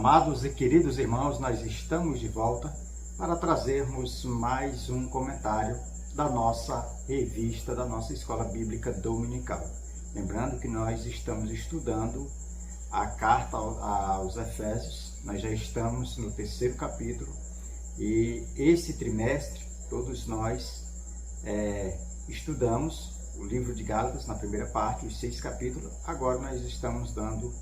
Amados e queridos irmãos, nós estamos de volta para trazermos mais um comentário da nossa revista, da nossa Escola Bíblica Dominical. Lembrando que nós estamos estudando a carta aos Efésios, nós já estamos no 3º capítulo e esse trimestre todos nós estudamos o livro de Gálatas na primeira parte, os 6 capítulos. Agora nós estamos dando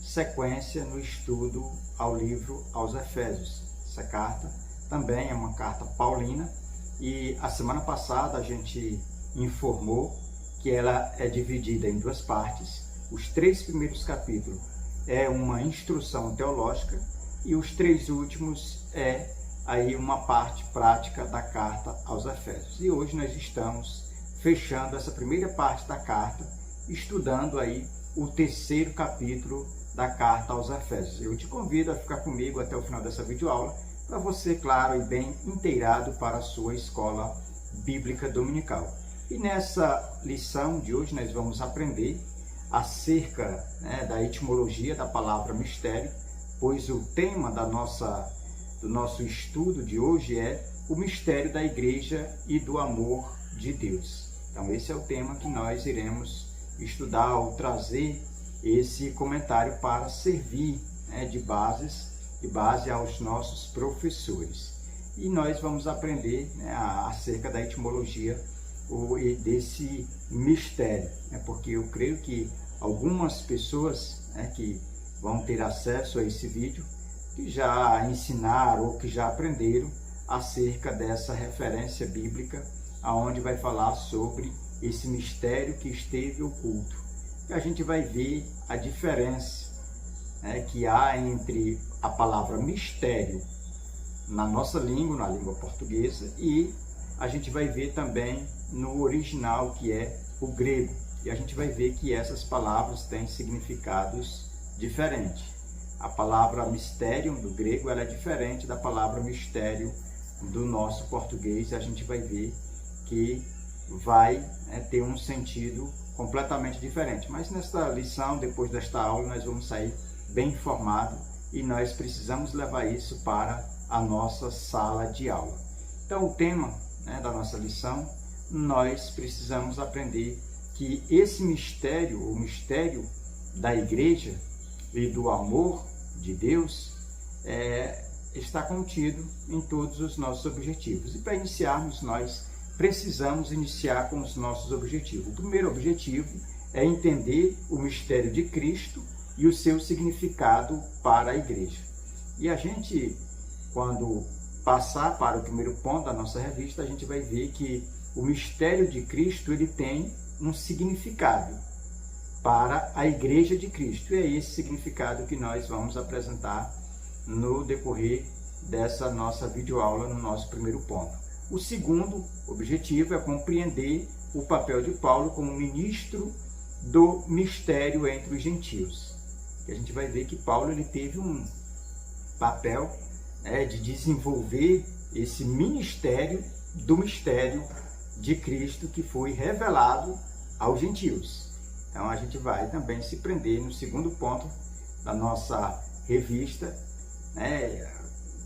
sequência no estudo ao livro aos Efésios. Essa carta também é uma carta paulina e a semana passada a gente informou que ela é dividida em 2 partes. Os 3 primeiros capítulos é uma instrução teológica e os 3 últimos é aí uma parte prática da carta aos Efésios. E hoje nós estamos fechando essa primeira parte da carta, estudando aí o 3º capítulo da carta aos Efésios. Eu te convido a ficar comigo até o final dessa videoaula, para você, claro, e bem inteirado para a sua escola bíblica dominical. E nessa lição de hoje nós vamos aprender acerca da etimologia da palavra mistério, pois o tema do nosso estudo de hoje é o mistério da igreja e do amor de Deus. Então esse é o tema que nós iremos estudar ou trazer esse comentário para servir de base aos nossos professores. E nós vamos aprender acerca da etimologia desse mistério, porque eu creio que algumas pessoas que vão ter acesso a esse vídeo, que já ensinaram ou que já aprenderam acerca dessa referência bíblica, aonde vai falar sobre esse mistério que esteve oculto. E a gente vai ver a diferença que há entre a palavra mistério na nossa língua, na língua portuguesa, e a gente vai ver também no original, que é o grego. E a gente vai ver que essas palavras têm significados diferentes. A palavra mistério do grego ela é diferente da palavra mistério do nosso português. A gente vai ver que vai ter um sentido completamente diferente. Mas nesta lição, depois desta aula, nós vamos sair bem informados e nós precisamos levar isso para a nossa sala de aula. Então, o tema da nossa lição, nós precisamos aprender que esse mistério, o mistério da igreja e do amor de Deus, está contido em todos os nossos objetivos. E para iniciarmos, nós precisamos iniciar com os nossos objetivos. O primeiro objetivo é entender o mistério de Cristo e o seu significado para a igreja. E a gente, quando passar para o primeiro ponto da nossa revista, a gente vai ver que o mistério de Cristo ele tem um significado para a igreja de Cristo. E é esse significado que nós vamos apresentar no decorrer dessa nossa videoaula no nosso primeiro ponto. O segundo objetivo é compreender o papel de Paulo como ministro do mistério entre os gentios. E a gente vai ver que Paulo ele teve um papel de desenvolver esse ministério do mistério de Cristo que foi revelado aos gentios. Então a gente vai também se prender no segundo ponto da nossa revista,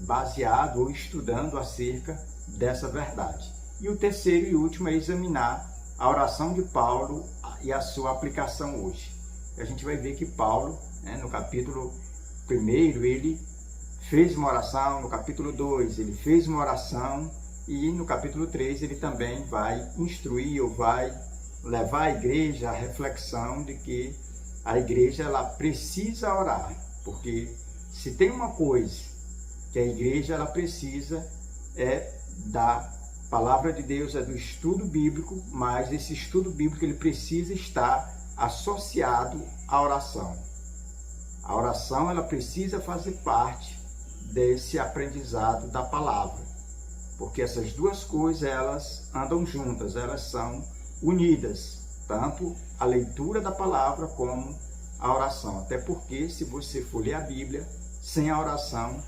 baseado ou estudando acerca dessa verdade. E o terceiro e último é examinar a oração de Paulo e a sua aplicação hoje. A gente vai ver que Paulo, no capítulo 1, ele fez uma oração, no capítulo 2 ele fez uma oração e no capítulo 3 ele também vai instruir ou vai levar a igreja à reflexão de que a igreja ela precisa orar, porque se tem uma coisa que a igreja ela precisa da palavra de Deus, do estudo bíblico, mas esse estudo bíblico ele precisa estar associado à oração. A oração ela precisa fazer parte desse aprendizado da palavra, porque essas duas coisas elas andam juntas, elas são unidas, tanto a leitura da palavra como a oração. Até porque se você for ler a Bíblia sem a oração,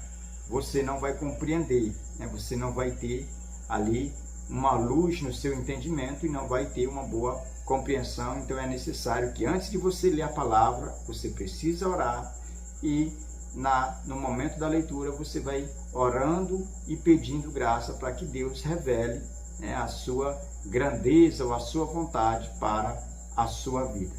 você não vai compreender, você não vai ter ali uma luz no seu entendimento e não vai ter uma boa compreensão. Então é necessário que antes de você ler a palavra, você precisa orar e no momento da leitura, você vai orando e pedindo graça para que Deus revele, né, a sua grandeza ou a sua vontade para a sua vida.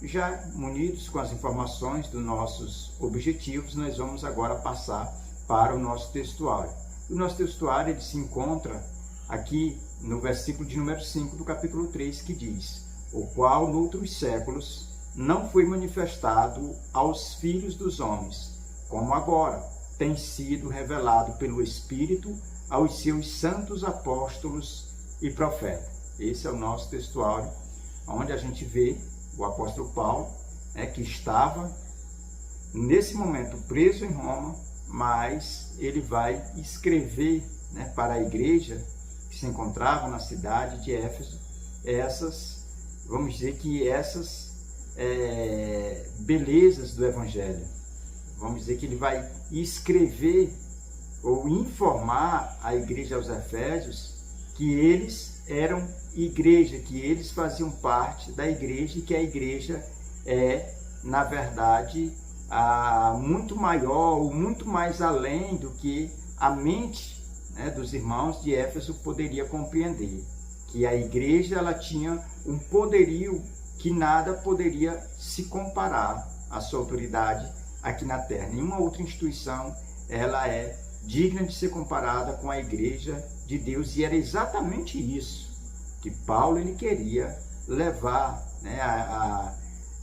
Já munidos com as informações dos nossos objetivos, nós vamos agora passar para o nosso textuário. O nosso textuário ele se encontra aqui no versículo de número 5 do capítulo 3, que diz: o qual noutros séculos não foi manifestado aos filhos dos homens, como agora tem sido revelado pelo Espírito aos seus santos apóstolos e profetas. Esse é o nosso textuário, onde a gente vê o apóstolo Paulo, que estava nesse momento preso em Roma, mas ele vai escrever, né, para a igreja que se encontrava na cidade de Éfeso, vamos dizer que essas belezas do Evangelho. Vamos dizer que ele vai escrever ou informar a igreja aos Efésios que eles eram igreja, que eles faziam parte da igreja e que a igreja é, na verdade, muito maior ou muito mais além do que a mente, né, dos irmãos de Éfeso poderia compreender. Que a igreja ela tinha um poderio que nada poderia se comparar à sua autoridade aqui na terra. Nenhuma outra instituição ela é digna de ser comparada com a igreja de Deus, e era exatamente isso que Paulo ele queria levar, né,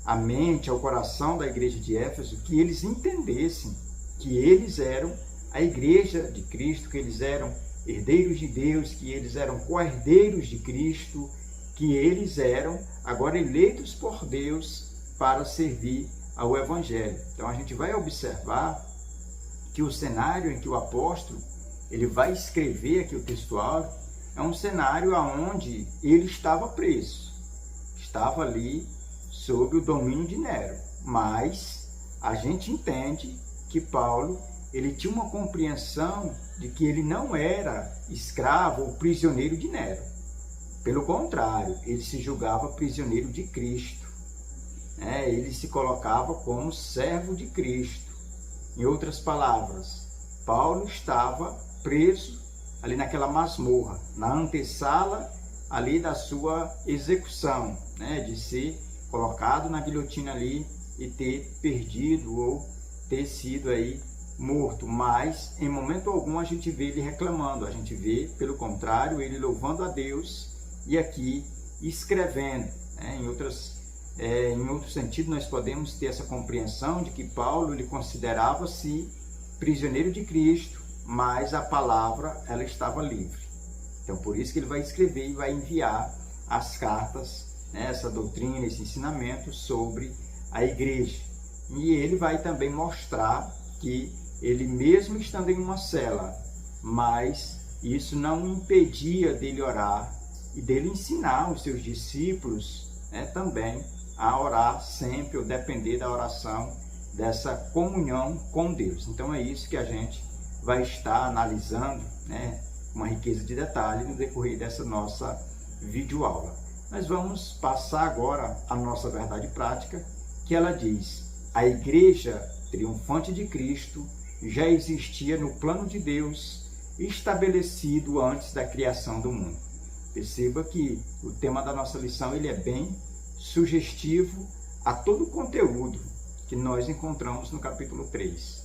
a mente, ao coração da igreja de Éfeso, que eles entendessem que eles eram a igreja de Cristo, que eles eram herdeiros de Deus, que eles eram co-herdeiros de Cristo, que eles eram agora eleitos por Deus para servir ao Evangelho. Então a gente vai observar que o cenário em que o apóstolo ele vai escrever aqui o textuário é um cenário onde ele estava preso, estava ali sob o domínio de Nero, mas a gente entende que Paulo ele tinha uma compreensão de que ele não era escravo ou prisioneiro de Nero. Pelo contrário, ele se julgava prisioneiro de Cristo. Ele se colocava como servo de Cristo. Em outras palavras, Paulo estava preso ali naquela masmorra, na antessala ali da sua execução, de ser colocado na guilhotina ali e ter perdido ou ter sido aí morto. Mas em momento algum a gente vê ele reclamando, a gente vê, pelo contrário, ele louvando a Deus e aqui escrevendo. Em outro sentido, nós podemos ter essa compreensão de que Paulo ele considerava-se prisioneiro de Cristo, mas a palavra ela estava livre. Então por isso que ele vai escrever e vai enviar as cartas, essa doutrina, esse ensinamento sobre a igreja. E ele vai também mostrar que ele mesmo estando em uma cela, mas isso não impedia dele orar e dele ensinar os seus discípulos, também a orar sempre, ou depender da oração, dessa comunhão com Deus. Então é isso que a gente vai estar analisando, uma riqueza de detalhe no decorrer dessa nossa videoaula. Nós vamos passar agora a nossa verdade prática, que ela diz: a igreja triunfante de Cristo já existia no plano de Deus, estabelecido antes da criação do mundo. Perceba que o tema da nossa lição ele é bem sugestivo a todo o conteúdo que nós encontramos no capítulo 3.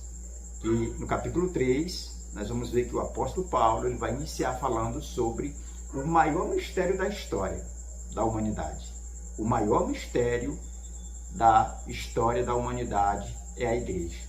E no capítulo 3, nós vamos ver que o apóstolo Paulo ele vai iniciar falando sobre o maior mistério da história da humanidade. O maior mistério da história da humanidade é a igreja.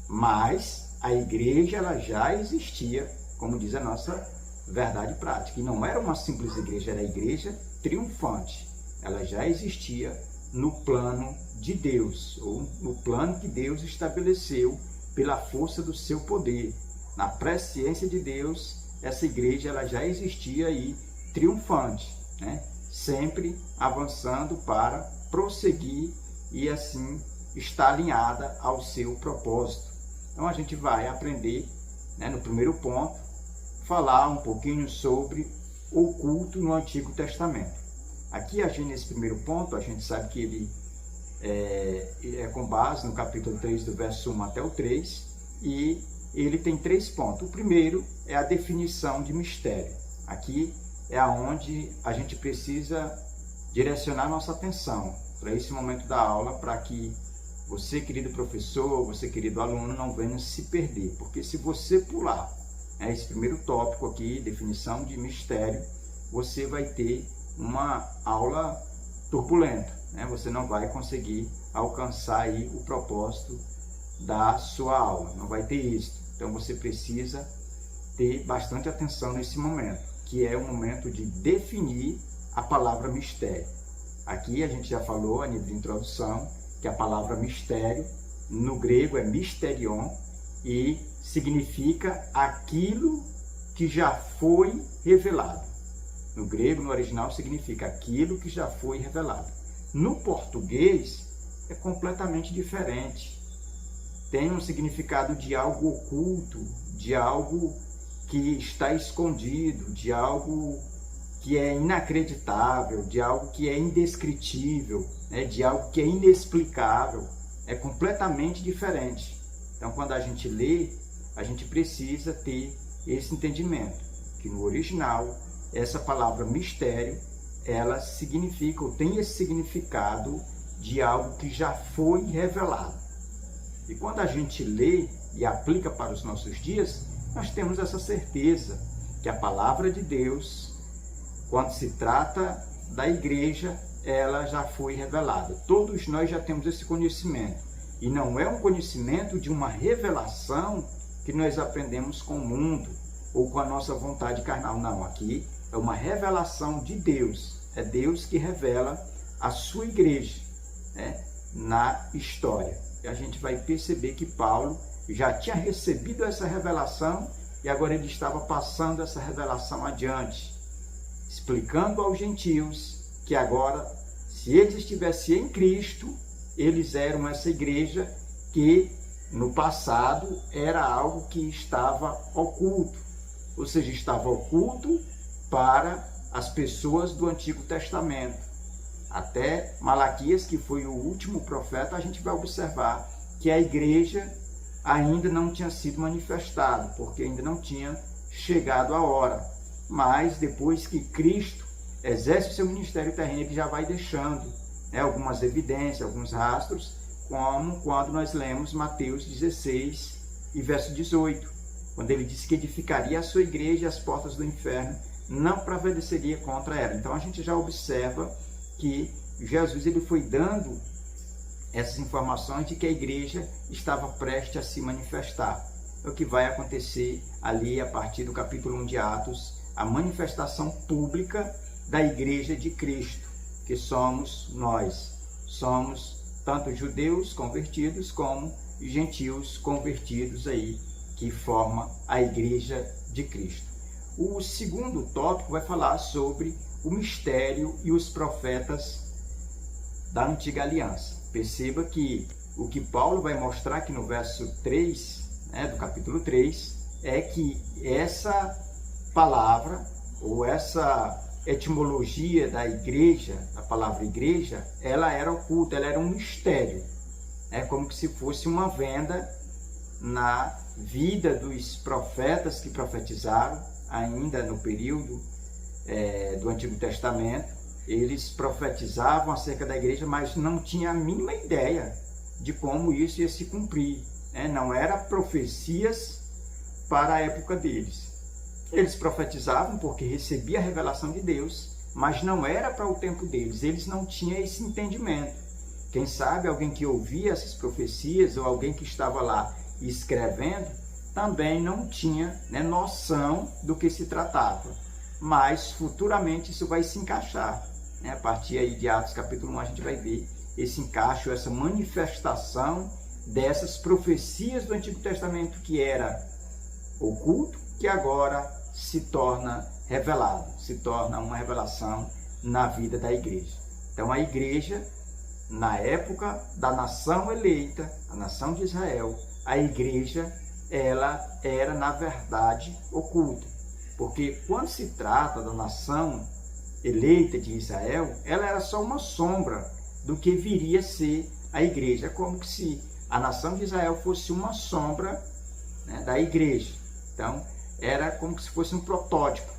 Mas a igreja ela já existia, como diz a nossa verdade prática. E não era uma simples igreja, era a igreja triunfante. Ela já existia no plano de Deus, ou no plano que Deus estabeleceu pela força do seu poder. Na presciência de Deus, essa igreja ela já existia aí triunfante, sempre avançando para prosseguir e assim estar alinhada ao seu propósito. Então a gente vai aprender, no primeiro ponto, falar um pouquinho sobre o culto no Antigo Testamento. Aqui, nesse primeiro ponto, a gente sabe que ele é com base no capítulo 3, do verso 1 até o 3, e ele tem 3 pontos. O primeiro é a definição de mistério. Aqui é aonde a gente precisa direcionar nossa atenção para esse momento da aula, para que você, querido professor, você, querido aluno, não venha se perder. Porque se você pular esse primeiro tópico aqui, definição de mistério, você vai ter uma aula turbulenta, né? Você não vai conseguir alcançar aí o propósito da sua aula, não vai ter isso. Então você precisa ter bastante atenção nesse momento, que é o momento de definir a palavra mistério. Aqui a gente já falou a nível de introdução que a palavra mistério no grego é mysterion e significa aquilo que já foi revelado. No grego, no original, significa aquilo que já foi revelado. No português é completamente diferente. Tem um significado de algo oculto, de algo que está escondido, de algo que é inacreditável, de algo que é indescritível, né? De algo que é inexplicável. É completamente diferente. Então, quando a gente lê, a gente precisa ter esse entendimento, que no original, essa palavra mistério, ela significa, ou tem esse significado de algo que já foi revelado. E quando a gente lê e aplica para os nossos dias, nós temos essa certeza que a palavra de Deus, quando se trata da igreja, ela já foi revelada. Todos nós já temos esse conhecimento. E não é um conhecimento de uma revelação que nós aprendemos com o mundo ou com a nossa vontade carnal. Não, aqui é uma revelação de Deus. É Deus que revela a sua igreja, né, na história. E a gente vai perceber que Paulo já tinha recebido essa revelação e agora ele estava passando essa revelação adiante, explicando aos gentios que agora, se eles estivessem em Cristo, eles eram essa igreja que no passado era algo que estava oculto, ou seja, estava oculto para as pessoas do Antigo Testamento. Até Malaquias, que foi o último profeta, a gente vai observar que a igreja ainda não tinha sido manifestada, porque ainda não tinha chegado a hora. Mas depois que Cristo exerce o seu ministério terreno, ele já vai deixando, né, algumas evidências, alguns rastros, como quando nós lemos Mateus 16 e verso 18, quando ele disse que edificaria a sua igreja e as portas do inferno não prevaleceria contra ela. Então a gente já observa que Jesus ele foi dando essas informações de que a igreja estava prestes a se manifestar. É o que vai acontecer ali a partir do capítulo 1 de Atos, a manifestação pública da igreja de Cristo, que somos nós. Somos tanto judeus convertidos como gentios convertidos aí, que forma a igreja de Cristo. O segundo tópico vai falar sobre o mistério e os profetas da Antiga Aliança. Perceba que o que Paulo vai mostrar aqui no verso 3, né, do capítulo 3, é que essa palavra, ou essa etimologia da igreja, da palavra igreja, ela era oculta, ela era um mistério. É como se fosse uma venda na vida dos profetas que profetizaram, ainda no período do Antigo Testamento. Eles profetizavam acerca da igreja, mas não tinha a mínima ideia de como isso ia se cumprir, né? Não eram profecias para a época deles. Eles profetizavam porque recebiam a revelação de Deus, mas não era para o tempo deles. Eles não tinham esse entendimento. Quem sabe alguém que ouvia essas profecias ou alguém que estava lá escrevendo também não tinha, né, noção do que se tratava. Mas futuramente isso vai se encaixar, né? A partir aí de Atos capítulo 1 a gente vai ver esse encaixe, essa manifestação dessas profecias do Antigo Testamento que era oculto, que agora se torna revelado, se torna uma revelação na vida da igreja. Então a igreja, na época da nação eleita, a nação de Israel, a igreja, ela era na verdade oculta. Porque quando se trata da nação eleita de Israel, ela era só uma sombra do que viria a ser a igreja. É como se a nação de Israel fosse uma sombra né, da igreja. Então, era como se fosse um protótipo,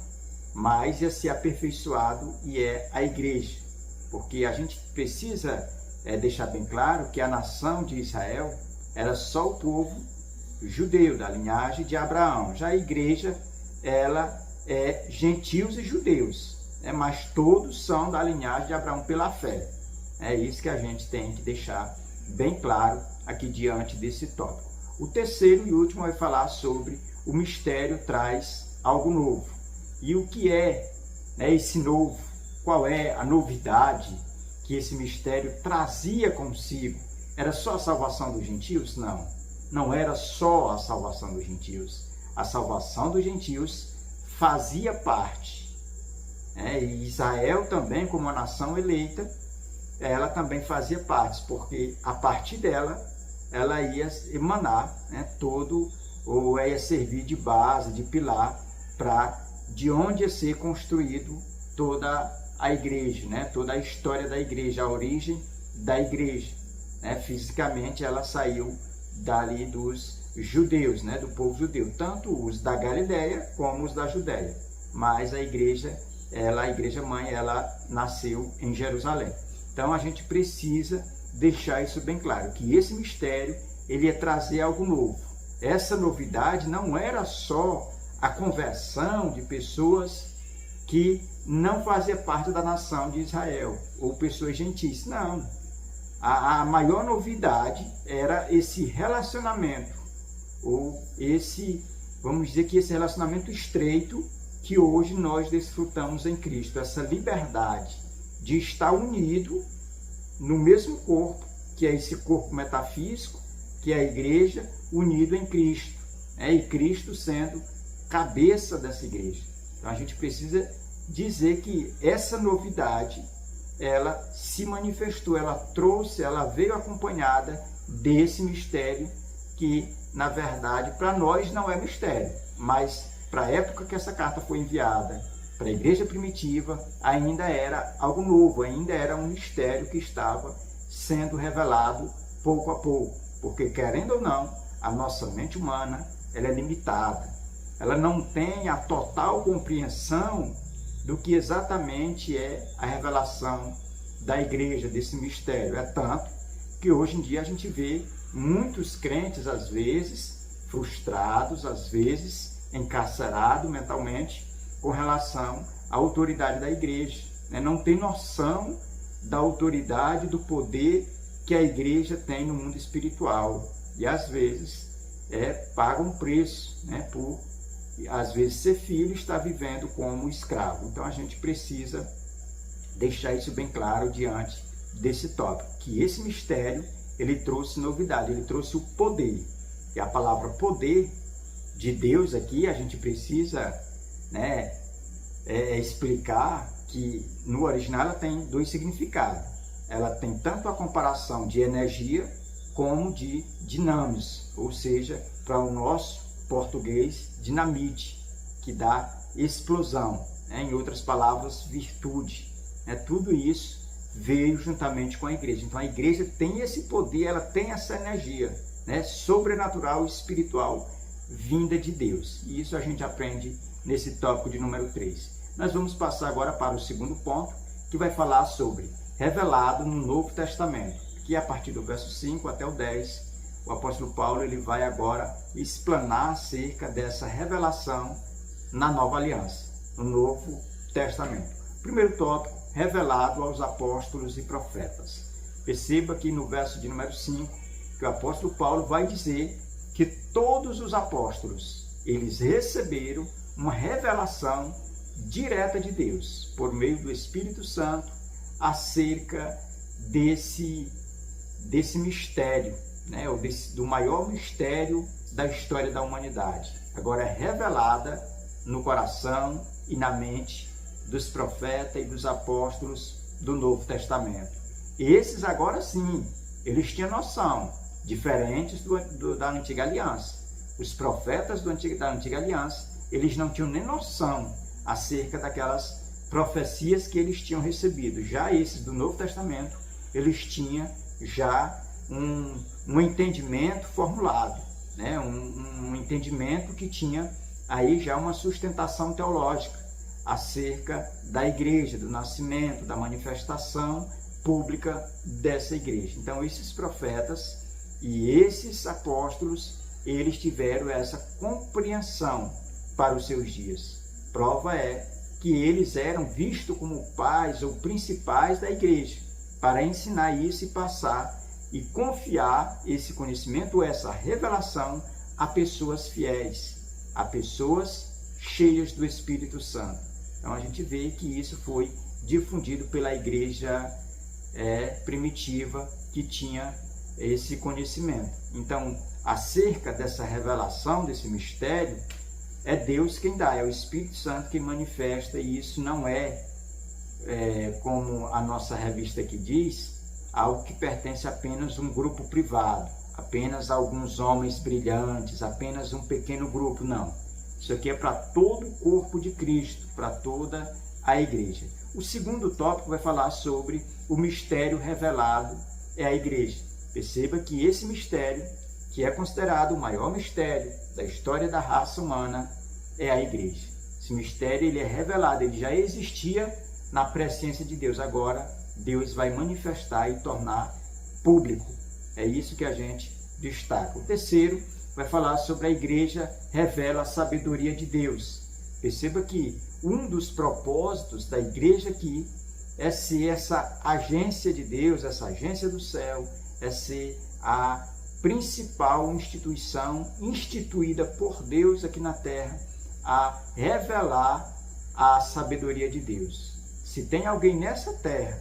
mas ia ser aperfeiçoado e é a igreja. Porque a gente precisa deixar bem claro que a nação de Israel era só o povo judeu, da linhagem de Abraão. Já a igreja, ela é gentios e judeus, mas todos são da linhagem de Abraão pela fé. É isso que a gente tem que deixar bem claro aqui diante desse tópico. O terceiro e último vai falar sobre o mistério traz algo novo. E o que é, esse novo? Qual é a novidade que esse mistério trazia consigo? Era só a salvação dos gentios? Não, não era só a salvação dos gentios. A salvação dos gentios fazia parte. E Israel também, como uma nação eleita, ela também fazia parte, porque a partir dela, ela ia emanar ou ia servir de base, de pilar, para de onde ia ser construído toda a igreja, toda a história da igreja, a origem da igreja. Fisicamente, ela saiu dali dos judeus, do povo judeu, tanto os da Galileia como os da Judéia. Mas a igreja mãe, ela nasceu em Jerusalém. Então a gente precisa deixar isso bem claro, que esse mistério ele ia trazer algo novo. Essa novidade não era só a conversão de pessoas que não faziam parte da nação de Israel, ou pessoas gentis. Não. A maior novidade era esse relacionamento, ou vamos dizer que esse relacionamento estreito que hoje nós desfrutamos em Cristo, essa liberdade de estar unido no mesmo corpo, que é esse corpo metafísico, que é a igreja, unido em Cristo, e Cristo sendo cabeça dessa igreja. Então a gente precisa dizer que essa novidade, ela se manifestou, ela veio acompanhada desse mistério que, na verdade, para nós não é mistério, mas para a época que essa carta foi enviada, para a igreja primitiva, ainda era algo novo, ainda era um mistério que estava sendo revelado pouco a pouco, porque, querendo ou não, a nossa mente humana, ela é limitada, ela não tem a total compreensão do que exatamente é a revelação da igreja, desse mistério. É tanto que hoje em dia a gente vê muitos crentes, às vezes, frustrados, às vezes, encarcerados mentalmente, com relação à autoridade da igreja. Não tem noção da autoridade, do poder que a igreja tem no mundo espiritual. E, às vezes, paga um preço, por, às vezes, ser filho e estar vivendo como escravo. Então, a gente precisa deixar isso bem claro diante desse tópico, que esse mistério, ele trouxe novidade, ele trouxe o poder. E a palavra poder de Deus aqui, a gente precisa explicar que no original ela tem dois significados. Ela tem tanto a comparação de energia como de dinâmicos, ou seja, para o nosso português, dinamite, que dá explosão, em outras palavras, virtude. Tudo isso veio juntamente com a igreja. Então a igreja tem esse poder, ela tem essa energia sobrenatural e espiritual vinda de Deus. E isso a gente aprende nesse tópico de número 3. Nós vamos passar agora para o segundo ponto, que vai falar sobre revelado no Novo Testamento, que a partir do verso 5 até o 10, o apóstolo Paulo ele vai agora explanar acerca dessa revelação na Nova Aliança, no Novo Testamento. Primeiro tópico, revelado aos apóstolos e profetas. Perceba que no verso de número 5, que o apóstolo Paulo vai dizer que todos os apóstolos, eles receberam uma revelação direta de Deus, por meio do Espírito Santo, acerca desse mistério, ou do maior mistério da história da humanidade. Agora é revelada no coração e na mente dos profetas e dos apóstolos do Novo Testamento. Esses agora sim, eles tinham noção, diferentes da Antiga Aliança. Os profetas da Antiga Aliança, eles não tinham nem noção acerca daquelas profecias que eles tinham recebido. Já esses do Novo Testamento, eles tinham já um entendimento formulado. né, um entendimento que tinha aí já uma sustentação teológica acerca da igreja, do nascimento, da manifestação pública dessa igreja. Então, esses profetas e esses apóstolos, eles tiveram essa compreensão para os seus dias. Prova é que eles eram vistos como pais ou principais da igreja, para ensinar isso e passar e confiar esse conhecimento, essa revelação a pessoas fiéis, a pessoas cheias do Espírito Santo. Então a gente vê que isso foi difundido pela igreja primitiva que tinha esse conhecimento. Então, acerca dessa revelação, desse mistério, é Deus quem dá, é o Espírito Santo quem manifesta, e isso não é, como a nossa revista aqui diz, algo que pertence apenas a um grupo privado, apenas a alguns homens brilhantes, apenas um pequeno grupo, não. Isso aqui é para todo o corpo de Cristo, para toda a igreja. O segundo tópico vai falar sobre o mistério revelado é a igreja. Perceba que esse mistério, que é considerado o maior mistério da história da raça humana, é a igreja. Esse mistério ele é revelado, ele já existia na presciência de Deus. Agora, Deus vai manifestar e tornar público. É isso que a gente destaca. O terceiro vai falar sobre a igreja revela a sabedoria de Deus. Perceba que um dos propósitos da igreja aqui é ser essa agência de Deus, essa agência do céu, é ser a principal instituição instituída por Deus aqui na terra a revelar a sabedoria de Deus. Se tem alguém nessa terra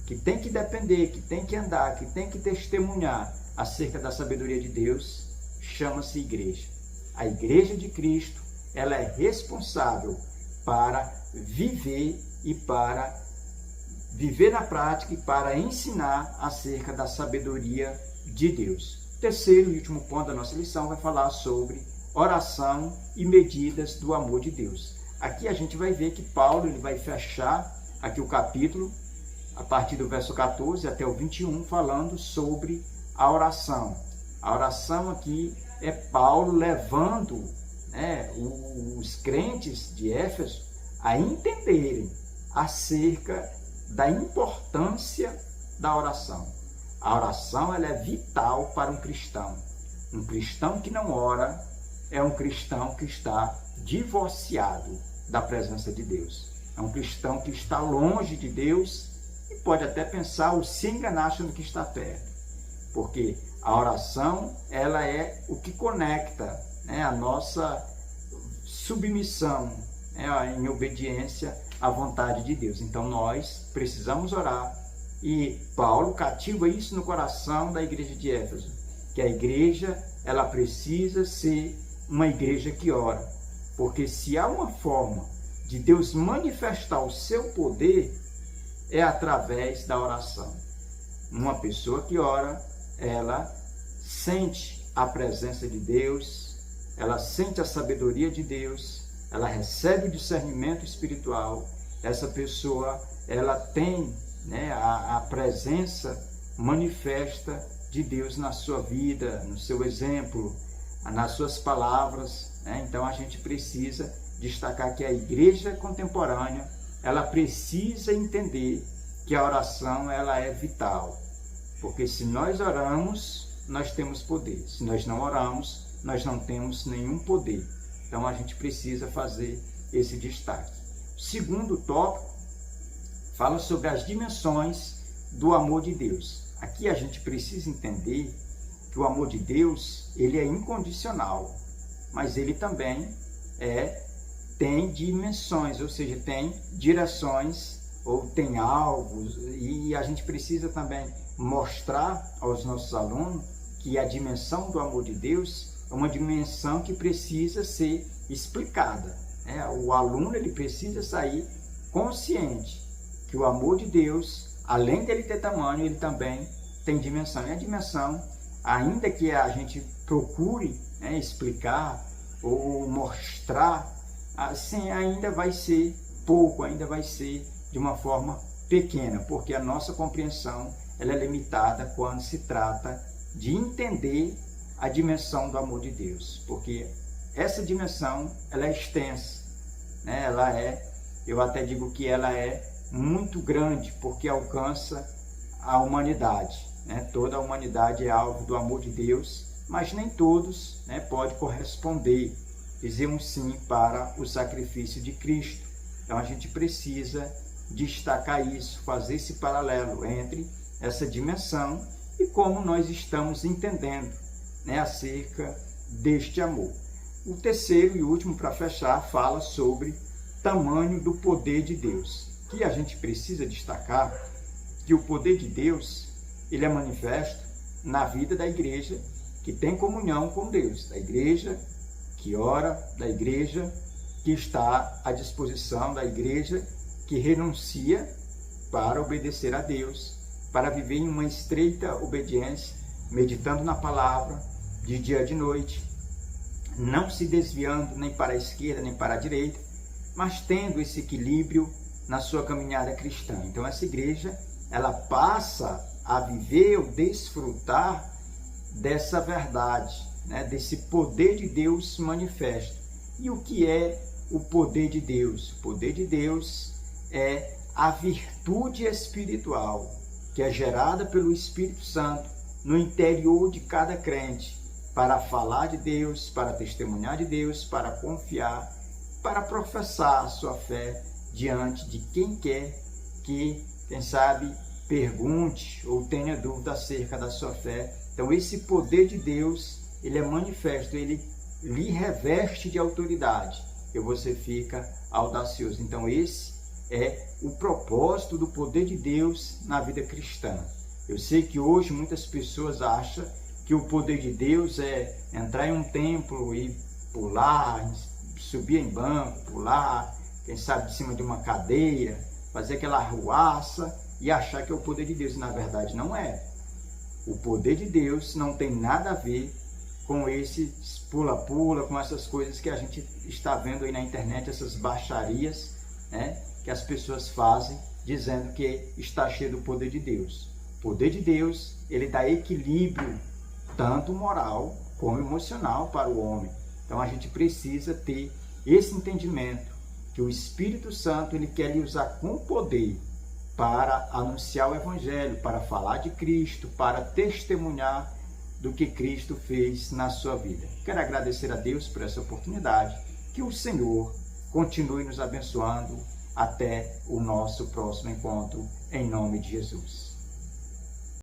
que tem que depender, que tem que andar, que tem que testemunhar acerca da sabedoria de Deus, chama-se igreja. A igreja de Cristo, ela é responsável para viver e para viver na prática e para ensinar acerca da sabedoria de Deus. Terceiro e último ponto da nossa lição vai falar sobre oração e medidas do amor de Deus. Aqui a gente vai ver que Paulo ele vai fechar aqui o capítulo, a partir do verso 14 até o 21, falando sobre a oração. A oração aqui é Paulo levando os crentes de Éfeso a entenderem acerca da importância da oração. A oração ela é vital para um cristão. Um cristão que não ora é um cristão que está divorciado da presença de Deus. É um cristão que está longe de Deus e pode até pensar ou se enganar achando que está perto. Porque a oração ela é o que conecta a nossa submissão em obediência à vontade de Deus. Então nós precisamos orar. E Paulo cativa isso no coração da igreja de Éfeso, que a igreja ela precisa ser uma igreja que ora, porque se há uma forma de Deus manifestar o seu poder, é através da oração. Uma pessoa que ora, ela sente a presença de Deus, ela sente a sabedoria de Deus, ela recebe o discernimento espiritual, essa pessoa ela tem a presença manifesta de Deus na sua vida, no seu exemplo, nas suas palavras. Então a gente precisa destacar que a igreja contemporânea ela precisa entender que a oração ela é vital, porque se nós oramos, nós temos poder. Se nós não oramos, nós não temos nenhum poder. Então a gente precisa fazer esse destaque. O segundo tópico fala sobre as dimensões do amor de Deus. Aqui a gente precisa entender que o amor de Deus ele é incondicional, mas ele também tem dimensões, ou seja, tem direções ou tem alvos, e a gente precisa também mostrar aos nossos alunos que a dimensão do amor de Deus é uma dimensão que precisa ser explicada. O aluno ele precisa sair consciente que o amor de Deus, além dele ter tamanho, ele também tem dimensão. E a dimensão, ainda que a gente procure explicar ou mostrar, assim, ainda vai ser pouco, ainda vai ser de uma forma pequena, porque a nossa compreensão ela é limitada quando se trata de entender a dimensão do amor de Deus, porque essa dimensão ela é extensa, né? Eu até digo que ela é muito grande, porque alcança a humanidade, né? Toda a humanidade é alvo do amor de Deus, mas nem todos, né, podem corresponder, dizer um sim para o sacrifício de Cristo. Então a gente precisa destacar isso, fazer esse paralelo entre essa dimensão e como nós estamos entendendo, né, acerca deste amor. O terceiro e último, para fechar, fala sobre tamanho do poder de Deus, que a gente precisa destacar que o poder de Deus ele é manifesto na vida da igreja que tem comunhão com Deus, da igreja que ora, da igreja que está à disposição, da igreja que renuncia para obedecer a Deus, para viver em uma estreita obediência, meditando na palavra de dia e de noite, não se desviando nem para a esquerda nem para a direita, mas tendo esse equilíbrio na sua caminhada cristã. Então essa igreja, ela passa a viver ou desfrutar dessa verdade, né? Desse poder de Deus manifesto. E o que é o poder de Deus? O poder de Deus é a virtude espiritual que é gerada pelo Espírito Santo no interior de cada crente, para falar de Deus, para testemunhar de Deus, para confiar, para professar a sua fé diante de quem quer que, quem sabe, pergunte ou tenha dúvida acerca da sua fé. Então esse poder de Deus, ele é manifesto, ele lhe reveste de autoridade e você fica audacioso. Então esse é o propósito do poder de Deus na vida cristã. Eu sei que hoje muitas pessoas acham que o poder de Deus é entrar em um templo e pular, subir em banco, pular, quem sabe de cima de uma cadeira, fazer aquela arruaça e achar que é o poder de Deus. E na verdade não é. O poder de Deus não tem nada a ver com esse pula-pula, com essas coisas que a gente está vendo aí na internet, essas baixarias, né, que as pessoas fazem, dizendo que está cheio do poder de Deus. O poder de Deus, ele dá equilíbrio, tanto moral como emocional para o homem. Então a gente precisa ter esse entendimento, que o Espírito Santo, ele quer lhe usar com poder para anunciar o Evangelho, para falar de Cristo, para testemunhar do que Cristo fez na sua vida. Quero agradecer a Deus por essa oportunidade, que o Senhor continue nos abençoando até o nosso próximo encontro, em nome de Jesus.